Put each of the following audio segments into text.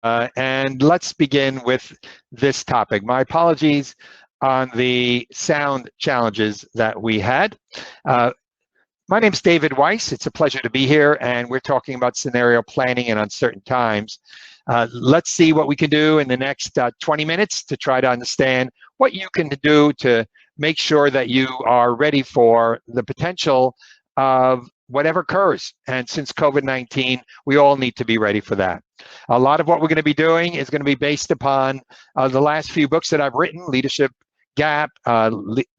And let's begin with this topic. My apologies on the sound challenges that we had. My name's David Weiss. It's a pleasure to be here, and we're talking about scenario planning in uncertain times. Let's see what we can do in the next 20 minutes to try to understand what you can do to make sure that you are ready for the potential of whatever occurs. And since COVID-19, we all need to be ready for that. A lot of what we're going to be doing is going to be based upon the last few books that I've written, Leadership Gap,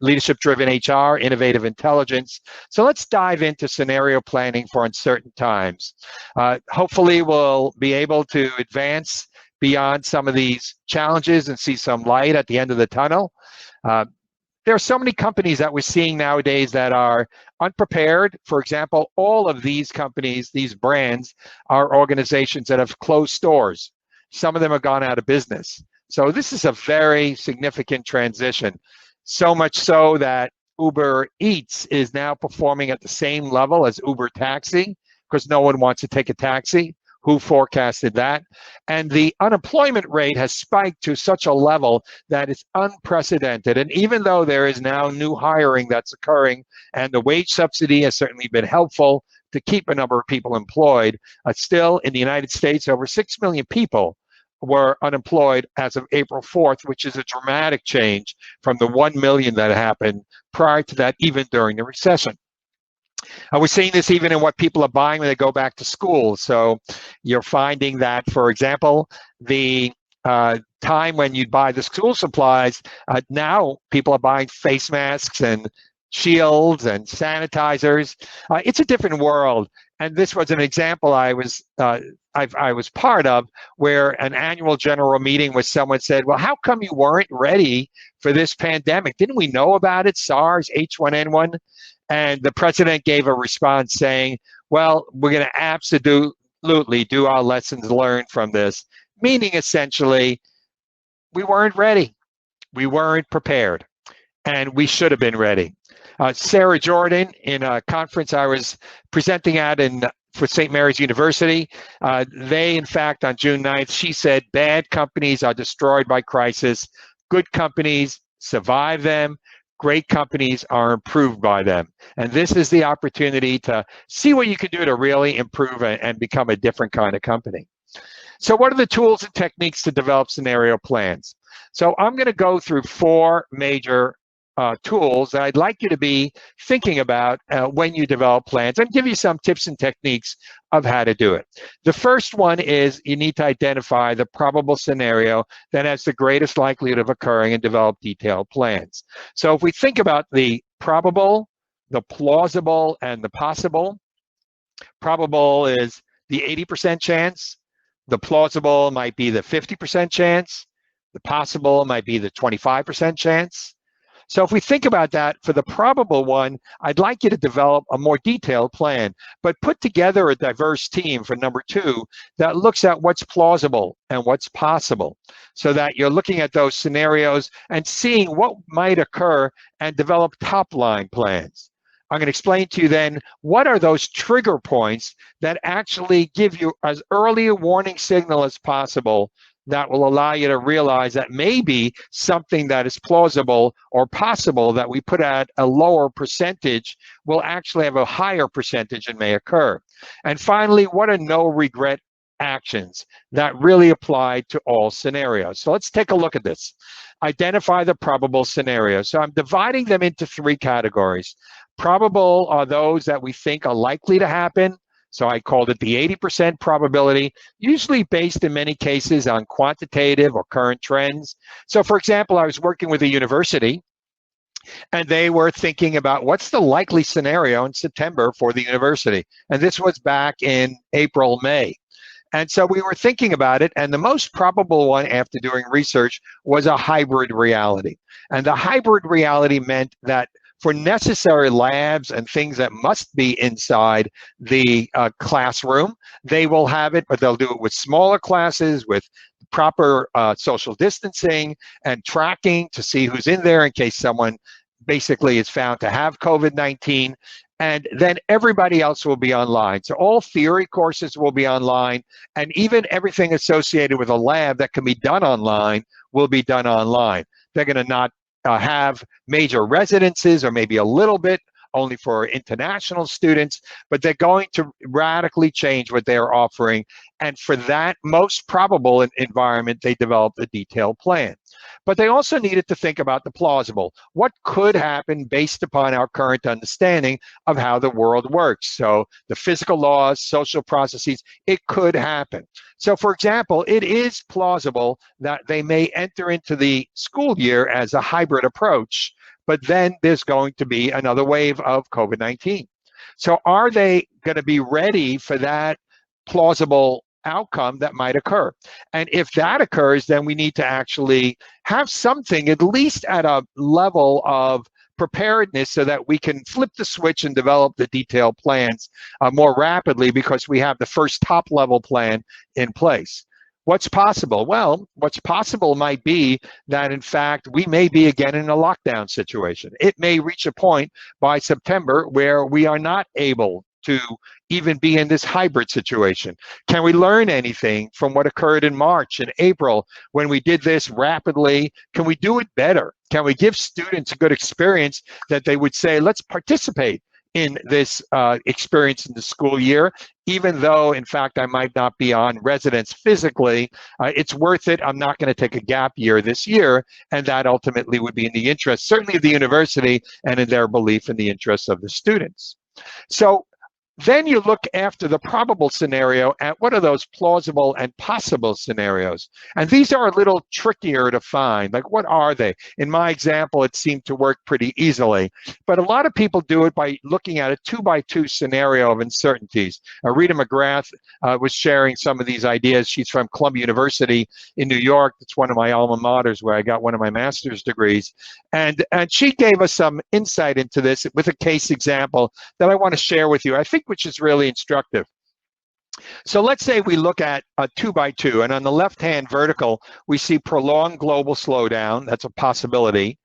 Leadership-Driven HR, Innovative Intelligence. So let's dive into scenario planning for uncertain times. Hopefully we'll be able to advance beyond some of these challenges and see some light at the end of the tunnel. There are so many companies that we're seeing nowadays that are unprepared. For example, all of these companies, these brands, are organizations that have closed stores. Some of them have gone out of business. So this is a very significant transition. So much so that Uber Eats is now performing at the same level as Uber Taxi, because no one wants to take a taxi. Who forecasted that? And the unemployment rate has spiked to such a level that it's unprecedented. And even though there is now new hiring that's occurring, and the wage subsidy has certainly been helpful to keep a number of people employed, still in the United States, over 6 million people were unemployed as of April 4th, which is a dramatic change from the 1 million that happened prior to that, even during the recession. We're seeing this even in what people are buying when they go back to school. So you're finding that, for example, the time when you buy the school supplies, now people are buying face masks and shields and sanitizers. It's a different world. And this was an example I was part of, where an annual general meeting with someone said, well, how come you weren't ready for this pandemic? Didn't we know about it, SARS, H1N1? And the president gave a response saying, well, we're going to absolutely do our lessons learned from this, meaning essentially, we weren't ready. We weren't prepared, and we should have been ready. Sarah Jordan, in a conference I was presenting at for St. Mary's University, they, in fact, on June 9th, she said, bad companies are destroyed by crisis. Good companies survive them. Great companies are improved by them. And this is the opportunity to see what you can do to really improve and become a different kind of company. So what are the tools and techniques to develop scenario plans? So I'm going to go through 4 major tools that I'd like you to be thinking about when you develop plans, and give you some tips and techniques of how to do it. The first one is you need to identify the probable scenario that has the greatest likelihood of occurring and develop detailed plans. So if we think about the probable, the plausible, and the possible, probable is the 80% chance, the plausible might be the 50% chance, the possible might be the 25% chance. So if we think about that, for the probable one, I'd like you to develop a more detailed plan, but put together a diverse team for number 2 that looks at what's plausible and what's possible, so that you're looking at those scenarios and seeing what might occur and develop top-line plans. I'm going to explain to you then what are those trigger points that actually give you as early a warning signal as possible that will allow you to realize that maybe something that is plausible or possible that we put at a lower percentage will actually have a higher percentage and may occur. And finally, what are no regret actions that really apply to all scenarios? So let's take a look at this. Identify the probable scenarios. So I'm dividing them into 3 categories. Probable are those that we think are likely to happen. So I called it the 80% probability, usually based in many cases on quantitative or current trends. So for example, I was working with a university, and they were thinking about what's the likely scenario in September for the university. And this was back in April, May. And so we were thinking about it, and the most probable one after doing research was a hybrid reality. And the hybrid reality meant that for necessary labs and things that must be inside the classroom, they will have it, but they'll do it with smaller classes, with proper social distancing and tracking to see who's in there in case someone basically is found to have COVID-19, and then everybody else will be online. So all theory courses will be online, and even everything associated with a lab that can be done online will be done online. They're going to not have major residences, or maybe a little bit, only for international students, but they're going to radically change what they're offering. And for that most probable environment, they developed a detailed plan. But they also needed to think about the plausible. What could happen based upon our current understanding of how the world works? So the physical laws, social processes, it could happen. So for example, it is plausible that they may enter into the school year as a hybrid approach, but then there's going to be another wave of COVID-19. So are they going to be ready for that plausible outcome that might occur? And if that occurs, then we need to actually have something, at least at a level of preparedness, so that we can flip the switch and develop the detailed plans more rapidly, because we have the first top level plan in place. What's possible? Well, what's possible might be that, in fact, we may be again in a lockdown situation. It may reach a point by September where we are not able to even be in this hybrid situation. Can we learn anything from what occurred in March and April when we did this rapidly? Can we do it better? Can we give students a good experience that they would say, let's participate in this experience in the school year, even though, in fact, I might not be on residence physically, it's worth it. I'm not going to take a gap year this year, and that ultimately would be in the interest, certainly of the university, and in their belief in the interests of the students. So then you look, after the probable scenario, at what are those plausible and possible scenarios. And these are a little trickier to find. Like, what are they? In my example, it seemed to work pretty easily. But a lot of people do it by looking at a 2x2 scenario of uncertainties. Rita McGrath was sharing some of these ideas. She's from Columbia University in New York. It's one of my alma maters where I got one of my master's degrees. And she gave us some insight into this with a case example that I want to share with you, I think, which is really instructive. So let's say we look at a 2x2, and on the left-hand vertical, we see prolonged global slowdown. That's a possibility.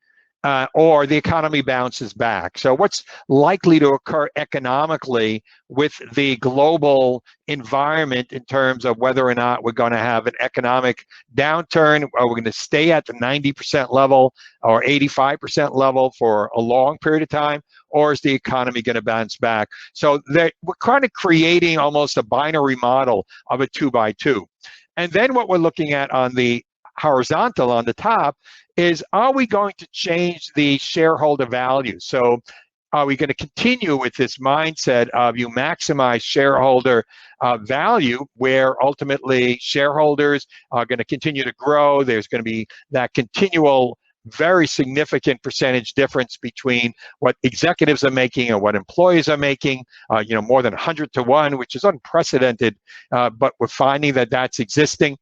Or the economy bounces back. So what's likely to occur economically with the global environment in terms of whether or not we're going to have an economic downturn? Are we going to stay at the 90% level or 85% level for a long period of time? Or is the economy going to bounce back? So we're kind of creating almost a binary model of a 2x2. And then what we're looking at on the horizontal on the top is, are we going to change the shareholder value? So are we going to continue with this mindset of you maximize shareholder value, where ultimately shareholders are going to continue to grow? There's going to be that continual, very significant percentage difference between what executives are making and what employees are making, more than 100 to 1, which is unprecedented, but we're finding that that's existing.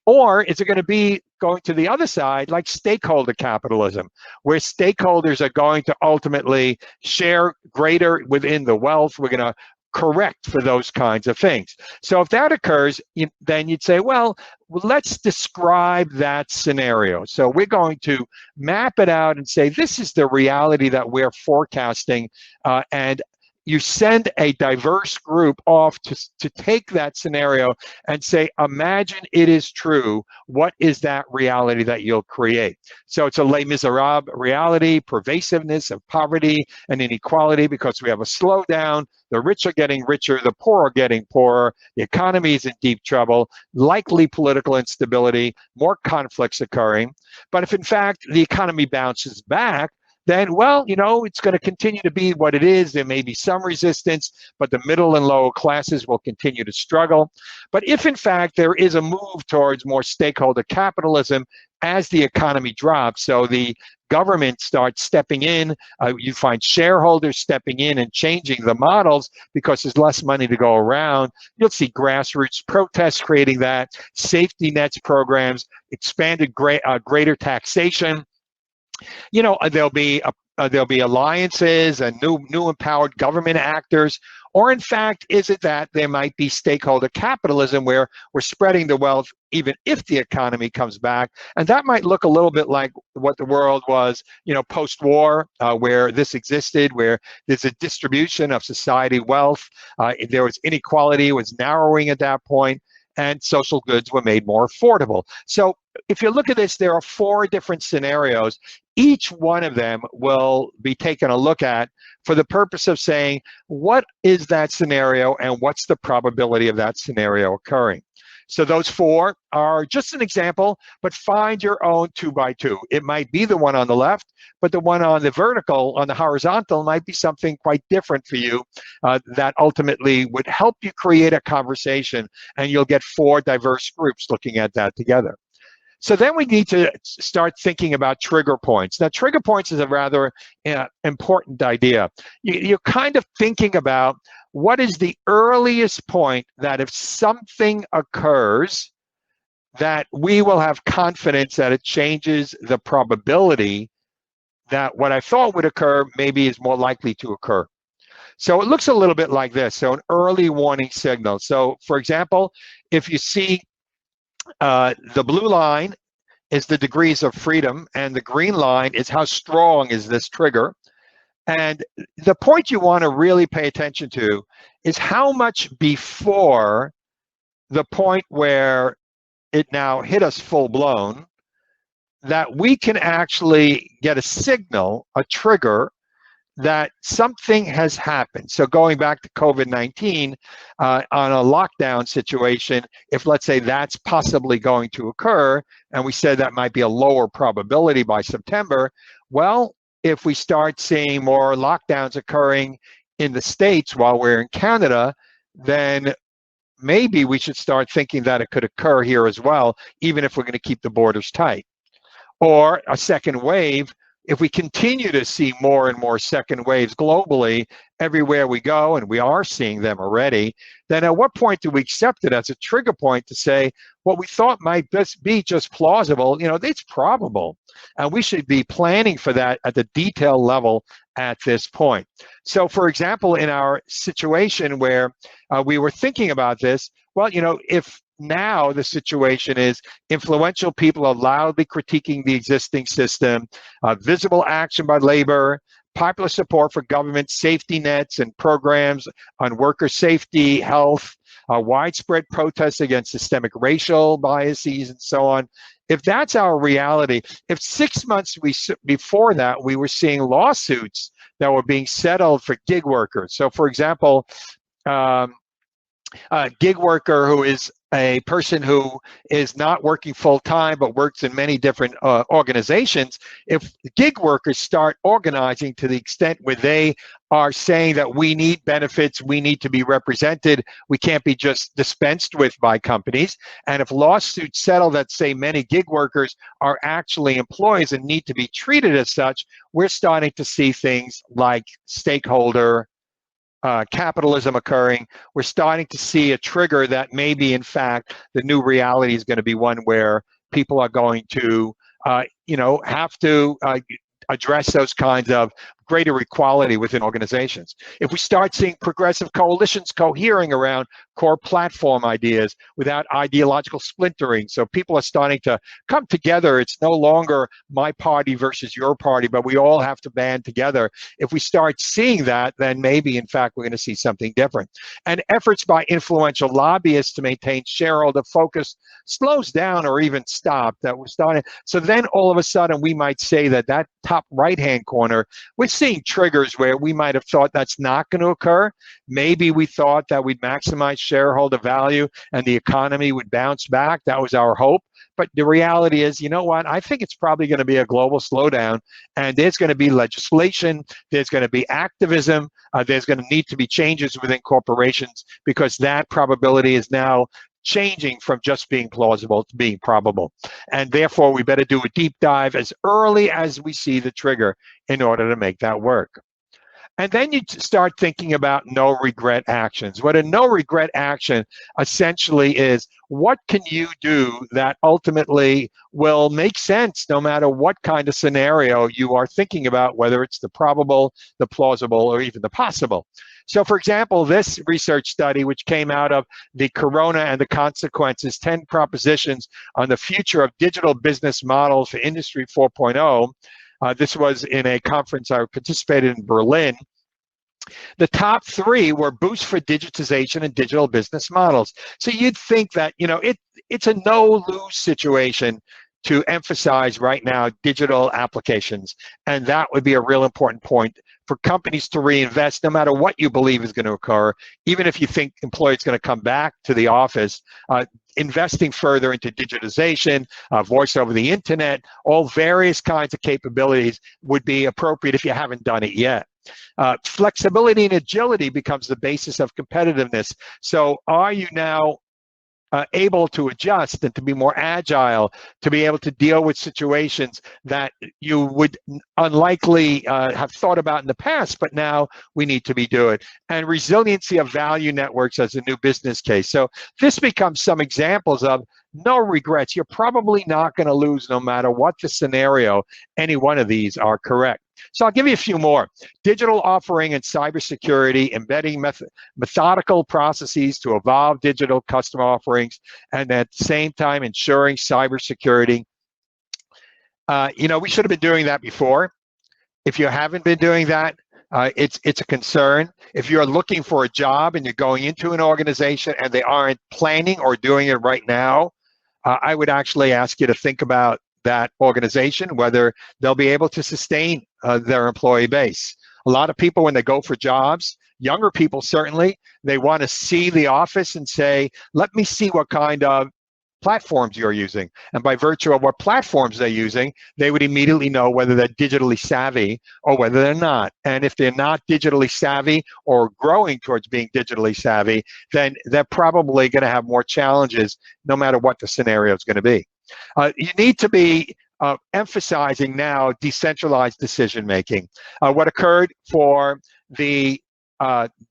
Or is it going to be going to the other side, like stakeholder capitalism, where stakeholders are going to ultimately share greater within the wealth? We're going to correct for those kinds of things. So if that occurs, then you'd say, well, let's describe that scenario. So we're going to map it out and say, this is the reality that we're forecasting, and you send a diverse group off to take that scenario and say, imagine it is true. What is that reality that you'll create? So it's a Les Miserables reality, pervasiveness of poverty and inequality, because we have a slowdown. The rich are getting richer, the poor are getting poorer, the economy is in deep trouble, likely political instability, more conflicts occurring. But if in fact the economy bounces back, then, well, it's going to continue to be what it is. There may be some resistance, but the middle and lower classes will continue to struggle. But if, in fact, there is a move towards more stakeholder capitalism as the economy drops, so the government starts stepping in, you find shareholders stepping in and changing the models because there's less money to go around. You'll see grassroots protests creating that, safety nets programs, expanded greater taxation. There'll be there'll be alliances and new empowered government actors? Or in fact, is it that there might be stakeholder capitalism where we're spreading the wealth even if the economy comes back? And that might look a little bit like what the world was, post-war, where this existed, where there's a distribution of society wealth. There was inequality, was narrowing at that point, and social goods were made more affordable. So if you look at this, there are 4 different scenarios. Each one of them will be taken a look at for the purpose of saying, what is that scenario and what's the probability of that scenario occurring? So those 4 are just an example, but find your own 2x2. It might be the one on the left, but the one on the vertical, on the horizontal, might be something quite different for you that ultimately would help you create a conversation, and you'll get 4 diverse groups looking at that together. So then we need to start thinking about trigger points. Now, trigger points is a rather important idea. You're kind of thinking about what is the earliest point that if something occurs, that we will have confidence that it changes the probability that what I thought would occur maybe is more likely to occur. So it looks a little bit like this. So an early warning signal. So for example, if you see the blue line is the degrees of freedom, and the green line is how strong is this trigger. And the point you want to really pay attention to is how much before the point where it now hit us full blown that we can actually get a signal, a trigger, that something has happened. So going back to COVID-19, on a lockdown situation, if let's say that's possibly going to occur, and we said that might be a lower probability by September, well, if we start seeing more lockdowns occurring in the States while we're in Canada, then maybe we should start thinking that it could occur here as well, even if we're going to keep the borders tight. Or a second wave, if we continue to see more and more second waves globally everywhere we go, and we are seeing them already, then at what point do we accept it as a trigger point to say what we thought might be just plausible, it's probable, and we should be planning for that at the detail level at this point. So for example, in our situation where we were thinking about this, well, if now the situation is influential people are loudly critiquing the existing system, visible action by labor, popular support for government safety nets and programs on worker safety, health, widespread protests against systemic racial biases, and so on. If that's our reality, if 6 months before that we were seeing lawsuits that were being settled for gig workers. So for example, a gig worker who is a person who is not working full-time but works in many different organizations, if gig workers start organizing to the extent where they are saying that we need benefits, we need to be represented, we can't be just dispensed with by companies, and if lawsuits settle that say many gig workers are actually employees and need to be treated as such, we're starting to see things like stakeholder capitalism occurring. We're starting to see a trigger that maybe, in fact, the new reality is going to be one where people are going to, have to address those kinds of greater equality within organizations. If we start seeing progressive coalitions cohering around core platform ideas without ideological splintering, so people are starting to come together, it's no longer my party versus your party, but we all have to band together. If we start seeing that, then maybe, in fact, we're going to see something different. And efforts by influential lobbyists to maintain shareholder focus slows down or even stop. That we're starting. So then all of a sudden, we might say that top right-hand corner, we're seeing triggers where we might have thought that's not going to occur. Maybe we thought that we'd maximize shareholder value and the economy would bounce back. That was our hope. But the reality is, you know what? I think it's probably going to be a global slowdown, and there's going to be legislation, there's going to be activism, there's going to need to be changes within corporations, because that probability is now changing from just being plausible to being probable. And therefore, we better do a deep dive as early as we see the trigger in order to make that work. And then you start thinking about no regret actions. What a no regret action essentially is, what can you do that ultimately will make sense no matter what kind of scenario you are thinking about, whether it's the probable, the plausible, or even the possible. So for example, this research study, which came out of the Corona and the Consequences, 10 propositions on the future of digital business models for Industry 4.0, this was in a conference I participated in Berlin. The top three were boosts for digitization and digital business models. So you'd think that, it's a no-lose situation to emphasize right now digital applications. And that would be a real important point for companies to reinvest, no matter what you believe is going to occur, even if you think employees going to come back to the office. Investing further into digitization, voice over the internet, all various kinds of capabilities would be appropriate if you haven't done it yet. Flexibility and agility becomes the basis of competitiveness. So are you now able to adjust and to be more agile, to be able to deal with situations that you would unlikely have thought about in the past, but now we need to be doing? And resiliency of value networks as a new business case. So this becomes some examples of no regrets. You're probably not going to lose no matter what the scenario. Any one of these are correct. So I'll give you a few more. Digital offering and cybersecurity, embedding methodical processes to evolve digital customer offerings, and at the same time ensuring cybersecurity. We should have been doing that before. If you haven't been doing that, it's a concern. If you're looking for a job and you're going into an organization and they aren't planning or doing it right now, I would actually ask you to think about that organization, whether they'll be able to sustain their employee base. A lot of people, when they go for jobs, younger people certainly, they want to see the office and say, let me see what kind of platforms you're using. And by virtue of what platforms they're using, they would immediately know whether they're digitally savvy or whether they're not. And if they're not digitally savvy or growing towards being digitally savvy, then they're probably going to have more challenges no matter what the scenario is going to be. You need to be emphasizing now decentralized decision making. What occurred for the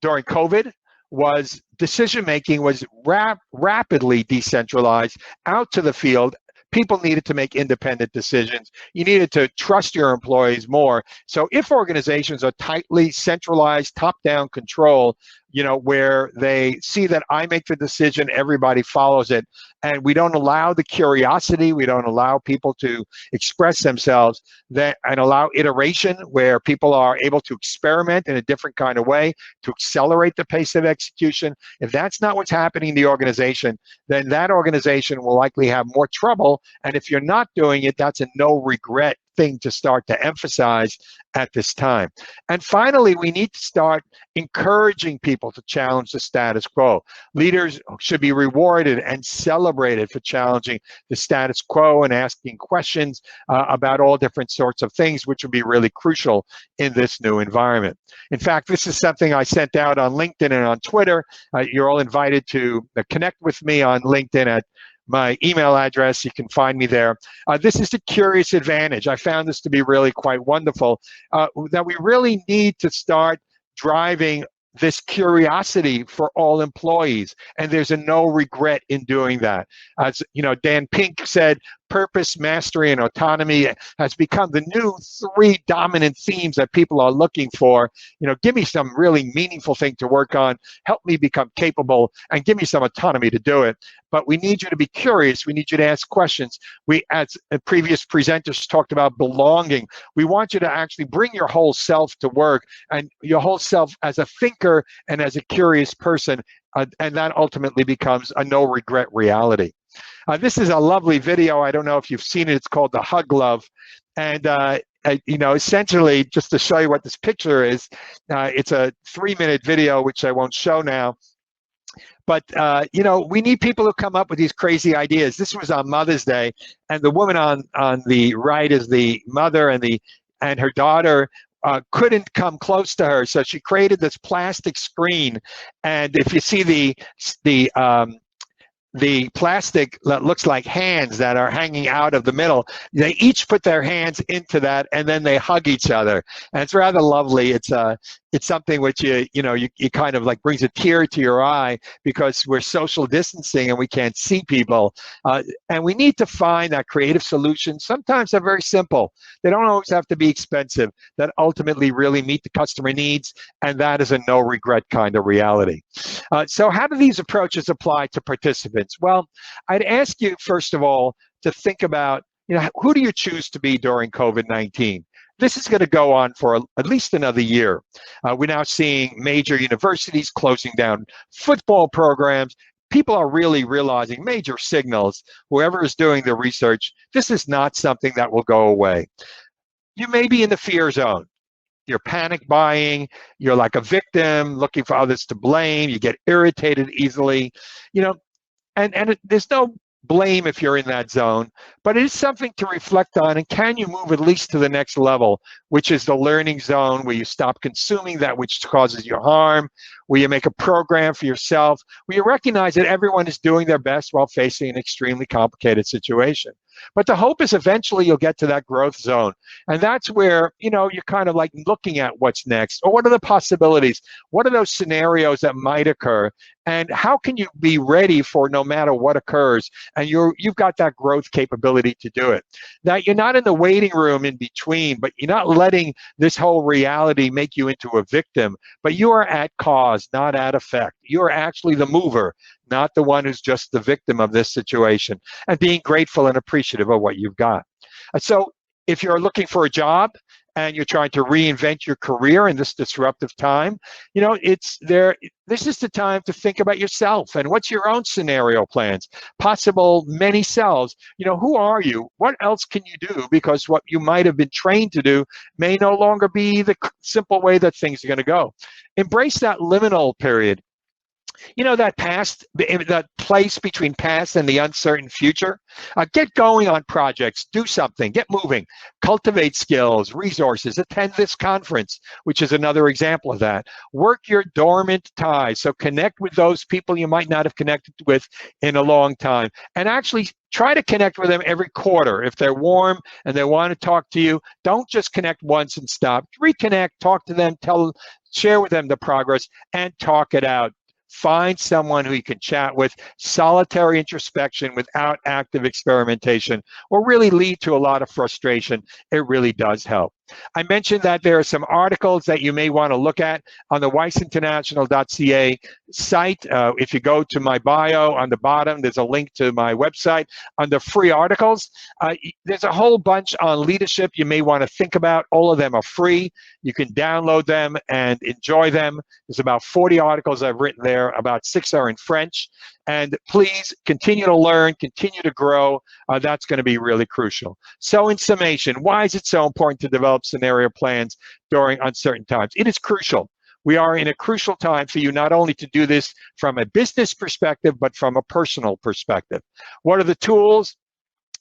during COVID was decision making was rapidly decentralized out to the field. People needed to make independent decisions. You needed to trust your employees more. So if organizations are tightly centralized, top-down control, where they see that I make the decision, everybody follows it, and we don't allow the curiosity, we don't allow people to express themselves, and allow iteration where people are able to experiment in a different kind of way to accelerate the pace of execution. If that's not what's happening in the organization, then that organization will likely have more trouble. And if you're not doing it, that's a no regret thing to start to emphasize at this time. And finally, we need to start encouraging people to challenge the status quo. Leaders should be rewarded and celebrated for challenging the status quo and asking questions about all different sorts of things, which would be really crucial in this new environment. In fact, this is something I sent out on LinkedIn and on Twitter. You're all invited to connect with me on LinkedIn at my email address. You can find me there. This is the curious advantage. I found this to be really quite wonderful, that we really need to start driving this curiosity for all employees, and there's a no regret in doing that. As Dan Pink said, purpose, mastery, and autonomy has become the new three dominant themes that people are looking for. Give me some really meaningful thing to work on, help me become capable, and give me some autonomy to do it. But we need you to be curious. We need you to ask questions. We, as previous presenters talked about belonging, we want you to actually bring your whole self to work, and your whole self as a thinker and as a curious person, and that ultimately becomes a no regret reality. This is a lovely video. I don't know if you've seen it. It's called The Hug Glove. And, essentially, just to show you what this picture is, it's a 3-minute video, which I won't show now. But, we need people who come up with these crazy ideas. This was on Mother's Day, and the woman on the right is the mother, and her daughter couldn't come close to her. So she created this plastic screen. And if you see the the plastic that looks like hands that are hanging out of the middle. They each put their hands into that, and then they hug each other, and it's rather lovely. It's something which you kind of like brings a tear to your eye, because we're social distancing and we can't see people, and we need to find that creative solution. Sometimes they're very simple. They don't always have to be expensive. That ultimately really meet the customer needs, and that is a no regret kind of reality. So how do these approaches apply to participants? Well, I'd ask you, first of all, to think about, who do you choose to be during COVID-19? This is going to go on for at least another year. We're now seeing major universities closing down football programs. People are really realizing major signals. Whoever is doing the research, this is not something that will go away. You may be in the fear zone. You're panic buying, you're like a victim, looking for others to blame, you get irritated easily, and there's no blame if you're in that zone, but it is something to reflect on. And can you move at least to the next level, which is the learning zone, where you stop consuming that which causes you harm, where you make a program for yourself, where you recognize that everyone is doing their best while facing an extremely complicated situation. But the hope is eventually you'll get to that growth zone. And that's where, you're kind of like looking at what's next, or what are the possibilities? What are those scenarios that might occur? And how can you be ready for no matter what occurs? And you've got that growth capability to do it. Now, you're not in the waiting room in between, but you're not letting this whole reality make you into a victim, but you are at cause, not at effect. You are actually the mover, not the one who's just the victim of this situation, and being grateful and appreciative of what you've got. So if you're looking for a job and you're trying to reinvent your career in this disruptive time, this is the time to think about yourself and what's your own scenario plans, possible many selves. Who are you? What else can you do? Because what you might have been trained to do may no longer be the simple way that things are going to go. Embrace that liminal period. That place between past and the uncertain future. Get going on projects, do something, get moving, cultivate skills, resources, attend this conference, which is another example of that. Work your dormant ties, so connect with those people you might not have connected with in a long time, and actually try to connect with them every quarter. If they're warm and they want to talk to you, don't just connect once and stop. Reconnect, talk to them, share with them the progress, and talk it out. Find someone who you can chat with. Solitary introspection without active experimentation will really lead to a lot of frustration. It really does help. I mentioned that there are some articles that you may want to look at on the weissinternational.ca site. If you go to my bio on the bottom, there's a link to my website under free articles. There's a whole bunch on leadership you may want to think about. All of them are free. You can download them and enjoy them. There's about 40 articles I've written there. About 6 are in French. And please continue to learn, continue to grow. That's going to be really crucial. So in summation, why is it so important to develop scenario plans during uncertain times? It is crucial. We are in a crucial time for you not only to do this from a business perspective, but from a personal perspective. What are the tools?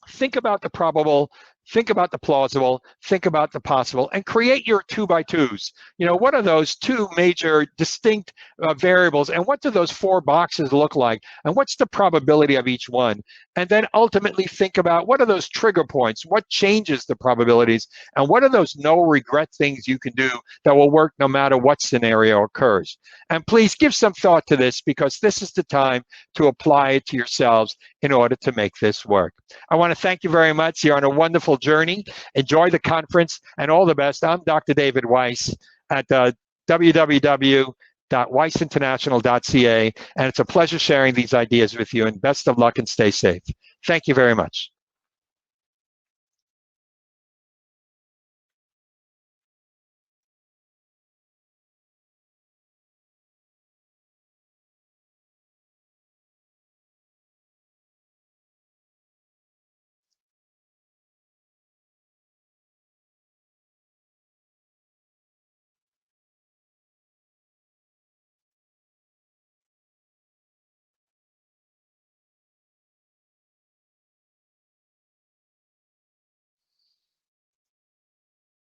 Think about the probable, think about the plausible, think about the possible, and create your 2x2s. What are those two major distinct variables, and what do those 4 boxes look like, and what's the probability of each one? And then ultimately think about what are those trigger points, what changes the probabilities, and what are those no regret things you can do that will work no matter what scenario occurs. And please give some thought to this, because this is the time to apply it to yourselves in order to make this work. I want to thank you very much. You're on a wonderful journey. Enjoy the conference, and all the best. I'm Dr. David Weiss at www.weissinternational.ca, and it's a pleasure sharing these ideas with you, and best of luck and stay safe. Thank you very much.